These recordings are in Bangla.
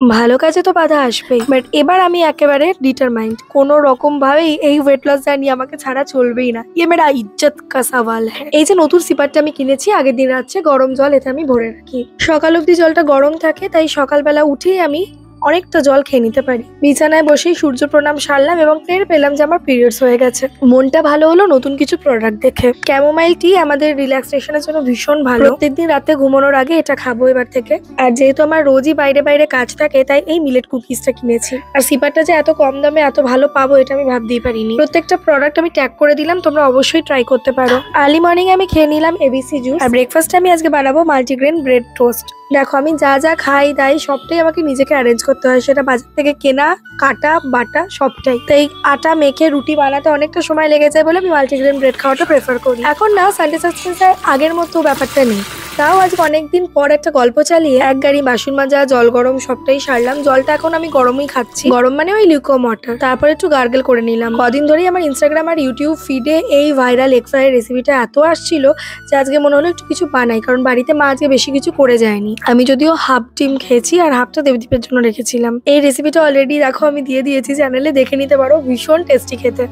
ভালো কাজে তো বাধা আসবেই, বাট এবার আমি একেবারে ডিটারমাইন্ড, কোনো রকম ভাবেই এই ওয়েট লস জার্নি আমাকে ছাড়া চলবেই না। ইয়ে মেরা ইজ্জত কা সওয়াল হ্যায়। এই যে নতুন সিপারটা আমি কিনেছি, আগের দিন রাত্রে গরম জল এতে আমি ভরে রাখি। সকাল অবধি জলটা গরম থাকে, তাই সকালবেলা উঠেই আমি অনেকটা জল খেয়ে নিতে পারি। বিছানায় বসেই সূর্য প্রণাম সারলাম এবং টের পেলাম যে আমার পিরিয়ডস হয়ে গেছে। মনটা ভালো হলো নতুন কিছু প্রোডাক্ট দেখে। ক্যামোমাইল টি আমাদের রিল্যাক্সেশনের জন্য ভীষণ ভালো। প্রত্যেকদিন রাতে ঘুমানোর আগে এটা খাবো এবার থেকে। আর যেহেতু আমার রোজই বাইরে বাইরে কাজ থাকে, তাই এই মিলেট কুকিজটা কিনেছি। আর সিপারটা যে এত কম দামে এত ভালো পাবো এটা আমি ভাবতেই পারিনি। প্রত্যেকটা প্রোডাক্ট আমি ট্যাগ করে দিলাম, তোমরা অবশ্যই ট্রাই করতে পারো। আর্লি মর্নিং আমি খেয়ে নিলাম এবিসি জুস। আর ব্রেকফাস্টে আমি আজকে বানাবো মাল্টিগ্রেন ব্রেড টোস্ট। দেখো, আমি যা যা খাই দাই সবটাই আমাকে নিজেকে অ্যারেঞ্জ করতে হয়, সেটা বাজার থেকে কেনা, কাটা, বাটা সবটাই। তাই আটা মেখে রুটি বানাতে অনেকটা সময় লেগে যায় বলে আমি মাল্টিগ্রেন ব্রেড খাওয়াটা প্রেফার করি। এখন না সানডে সাসপেন্সের আগের মতো ব্যাপারটা নেই। তাও আজকে অনেকদিন পর একটা গল্প চালিয়ে এক গাড়ি বাসন মাজা, জল গরম সবটাই সারলাম। জলটা এখন আমি গরমই খাচ্ছি, গরম মানে ওই লিউকোয়ার্ম ওয়াটার। তারপর একটু গার্গেল করে নিলাম। কদিন ধরেই আমার ইনস্টাগ্রাম আর ইউটিউব ফিডে এই ভাইরাল এগ ফ্রাই রেসিপিটা এত আসছিল যে আজকে মনে হলো একটু কিছু বানাই, কারণ বাড়িতে মা আজকে বেশি কিছু করে যায়নি। আমি যদিও হাফ ডিম খেয়েছি আর হাফটা দেবদীপের জন্য রেখেছিলাম। এই রেসিপিটা অলরেডি দেখো আমি দিয়ে দিয়েছি চ্যানেলে, দেখে নিতে পারো, ভীষণ টেস্টি খেতে।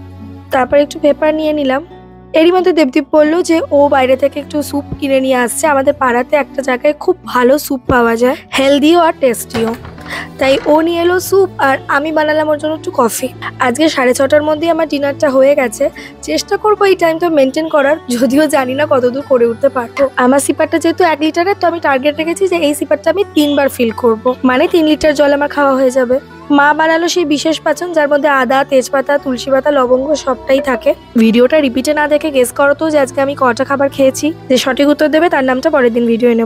তারপর একটু পেপার নিয়ে নিলাম। এরই মধ্যে দেবদীপ বললো যে ও বাইরে থেকে একটু স্যুপ কিনে নিয়ে আসছে। আমাদের পাড়াতে একটা জায়গায় খুব ভালো স্যুপ পাওয়া যায়, হেলদিও আর টেস্টিও। তাই ও নিয়ে এলো স্যুপ আর আমি বানালাম ওর জন্য একটু কফি। আজকে 6:30টার মধ্যেই আমার ডিনারটা হয়ে গেছে। চেষ্টা করবো এই টাইমটা মেনটেন করার, যদিও জানি না কতদূর করে উঠতে পারবো। আমার সিপারটা যেহেতু 1 লিটারের, তো আমি টার্গেট রেখেছি যে এই সিপারটা আমি 3 বার ফিল করবো, মানে 3 লিটার জল আমার খাওয়া হয়ে যাবে। মা বানালো সেই বিশেষ পাচন যার মধ্যে আদা, তেজপাতা, তুলসী পাতা, লবঙ্গ সবটাই থাকে। ভিডিওটা রিপিটে না দেখে গেস করো তো যে আজকে আমি কটা খাবার খেয়েছি। যে সঠিক উত্তর দেবে তার নামটা পরের দিন ভিডিও নেব।